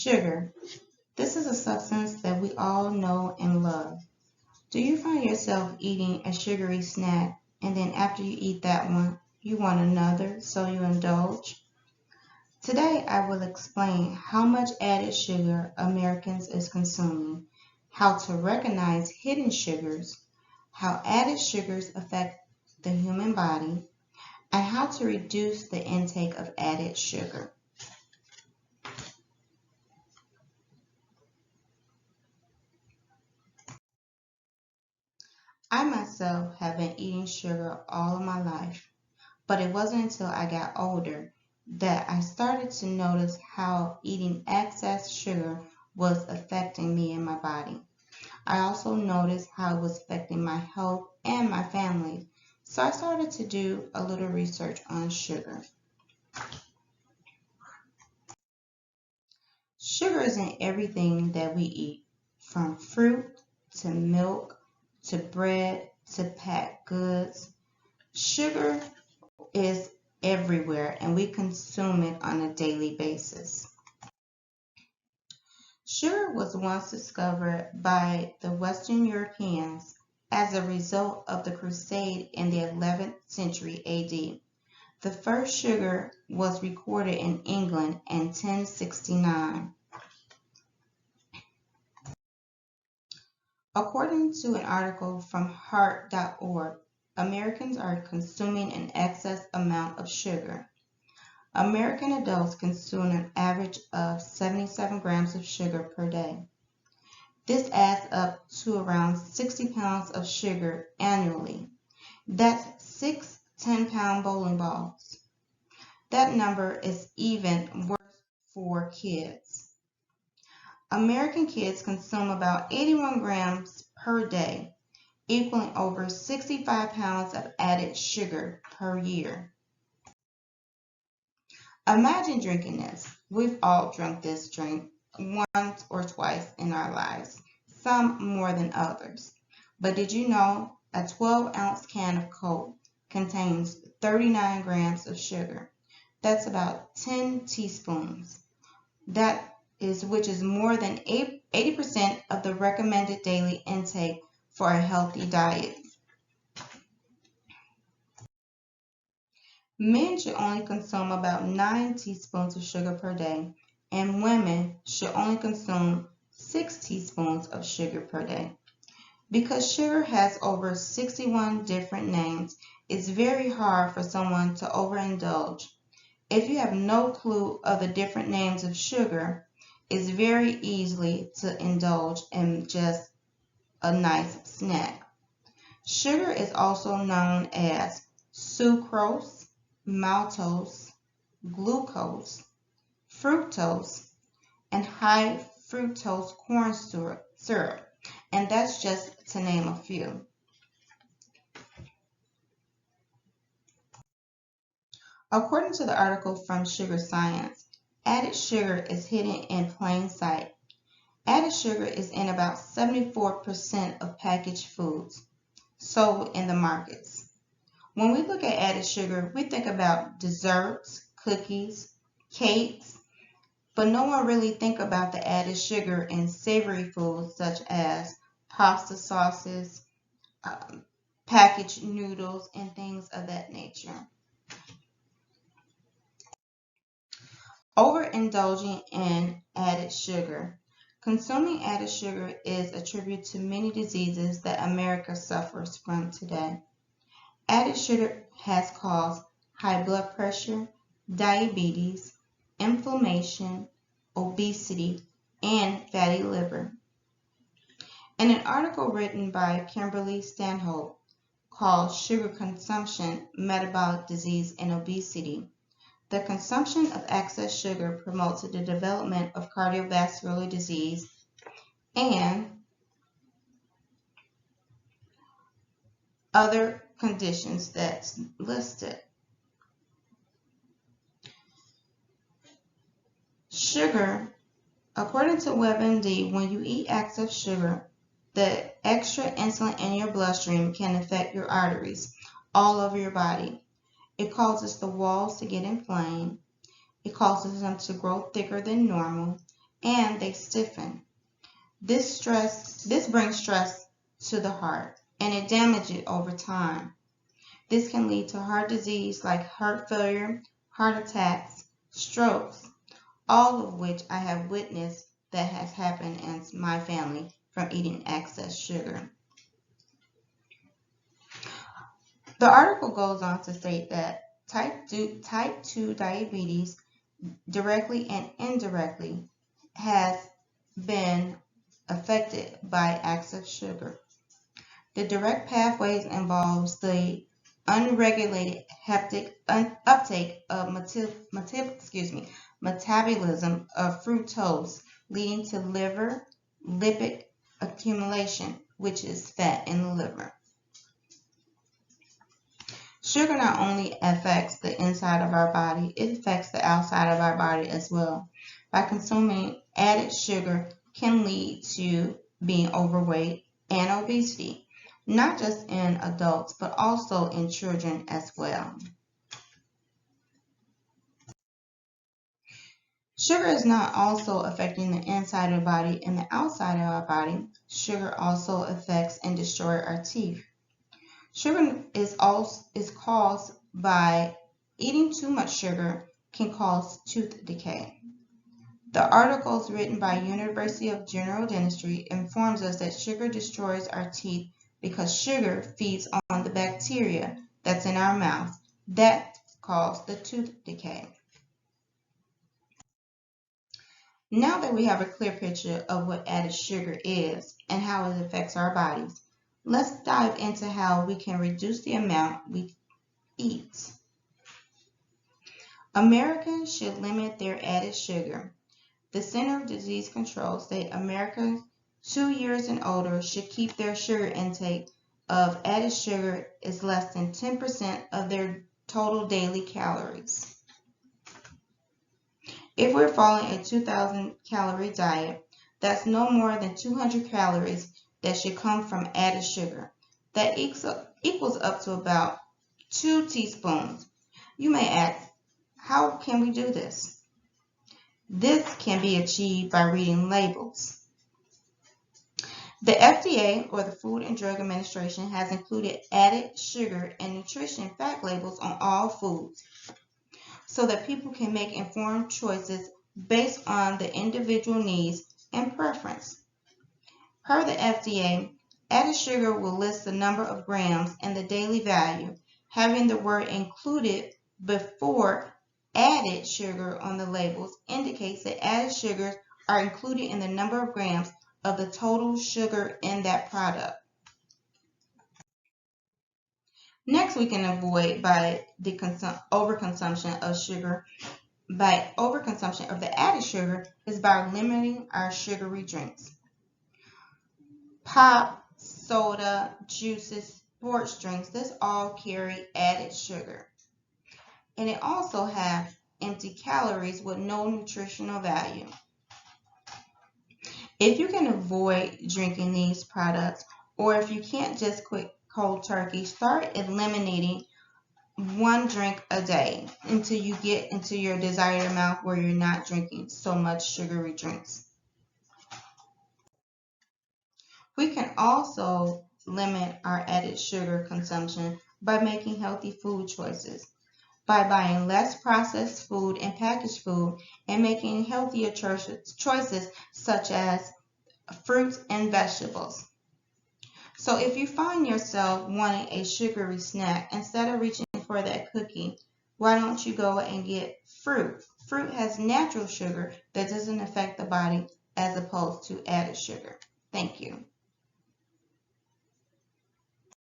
Sugar. This is a substance that we all know and love. Do you find yourself eating a sugary snack and then after you eat that one, you want another, so you indulge? Today I will explain how much added sugar Americans is consuming, how to recognize hidden sugars, how added sugars affect the human body, and how to reduce the intake of added sugar. I myself have been eating sugar all of my life, but it wasn't until I got older that I started to notice how eating excess sugar was affecting me and my body. I also noticed how it was affecting my health and my family, so I started to do a little research on sugar. Sugar is in everything that we eat, from fruit to milk to bread to packed goods. Sugar is everywhere and we consume it on a daily basis. Sugar was once discovered by the Western Europeans as a result of the Crusade in the 11th century AD. The first sugar was recorded in England in 1069. According to an article from heart.org, Americans are consuming an excess amount of sugar. American adults consume an average of 77 grams of sugar per day. This adds up to around 60 pounds of sugar annually. That's 6 10-pound bowling balls. That number is even worse for kids. American kids consume about 81 grams per day, equaling over 65 pounds of added sugar per year. Imagine drinking this. We've all drunk this drink once or twice in our lives, some more than others. But did you know a 12-ounce can of Coke contains 39 grams of sugar? That's about 10 teaspoons. Which is more than 80% of the recommended daily intake for a healthy diet. Men should only consume about 9 teaspoons of sugar per day, and women should only consume 6 teaspoons of sugar per day. Because sugar has over 61 different names, it's very hard for someone to overindulge. If you have no clue of the different names of sugar, it's very easy to indulge in just a nice snack. Sugar is also known as sucrose, maltose, glucose, fructose, and high fructose corn syrup, and that's just to name a few. According to the article from Sugar Science, added sugar is hidden in plain sight. Added sugar is in about 74% of packaged foods sold in the markets. When we look at added sugar, we think about desserts, cookies, cakes, but no one really think about the added sugar in savory foods such as pasta sauces, packaged noodles, and things of that nature. Overindulging in added sugar. Consuming added sugar is attributed to many diseases that America suffers from today. Added sugar has caused high blood pressure, diabetes, inflammation, obesity, and fatty liver. In an article written by Kimberly Stanhope called Sugar Consumption, Metabolic Disease and Obesity, the consumption of excess sugar promotes the development of cardiovascular disease and other conditions that's listed. Sugar, according to WebMD, when you eat excess sugar, the extra insulin in your bloodstream can affect your arteries all over your body. It causes the walls to get inflamed. It causes them to grow thicker than normal. and they stiffen. This brings stress to the heart, and it damages it over time. This can lead to heart disease like heart failure, heart attacks, strokes, all of which I have witnessed that has happened in my family from eating excess sugar. The article goes on to state that type 2 diabetes directly and indirectly has been affected by excess sugar. The direct pathways involves the unregulated hepatic uptake of metabolism of fructose, leading to liver lipid accumulation, which is fat in the liver. Sugar not only affects the inside of our body, it affects the outside of our body as well. By consuming added sugar can lead to being overweight and obesity, not just in adults, but also in children as well. Sugar is not also affecting the inside of the body and the outside of our body. Sugar also affects and destroys our teeth. Sugar is caused by eating too much sugar can cause tooth decay. The articles written by University of General Dentistry informs us that sugar destroys our teeth because sugar feeds on the bacteria that's in our mouth that cause the tooth decay. Now that we have a clear picture of what added sugar is and how it affects our bodies, let's dive into how we can reduce the amount we eat. Americans should limit their added sugar. The Center of Disease Control states Americans 2 years and older should keep their sugar intake of added sugar is less than 10% of their total daily calories. If we're following a 2,000 calorie diet, that's no more than 200 calories that should come from added sugar. That equals up to about 2 teaspoons. You may ask, how can we do this? This can be achieved by reading labels. The FDA, or the Food and Drug Administration, has included added sugar and nutrition fact labels on all foods so that people can make informed choices based on the individual needs and preference. Per the FDA, added sugar will list the number of grams and the daily value. Having the word included before added sugar on the labels indicates that added sugars are included in the number of grams of the total sugar in that product. Next, we can avoid by the overconsumption of sugar. By overconsumption of the added sugar is by limiting our sugary drinks. Pop, soda, juices, sports drinks, this all carry added sugar. And it also has empty calories with no nutritional value. If you can avoid drinking these products, or if you can't just quit cold turkey, start eliminating 1 drink a day until you get into your desired amount where you're not drinking so much sugary drinks. We can also limit our added sugar consumption by making healthy food choices, by buying less processed food and packaged food, and making healthier choices such as fruits and vegetables. So if you find yourself wanting a sugary snack, instead of reaching for that cookie, why don't you go and get fruit? Fruit has natural sugar that doesn't affect the body as opposed to added sugar. Thank you.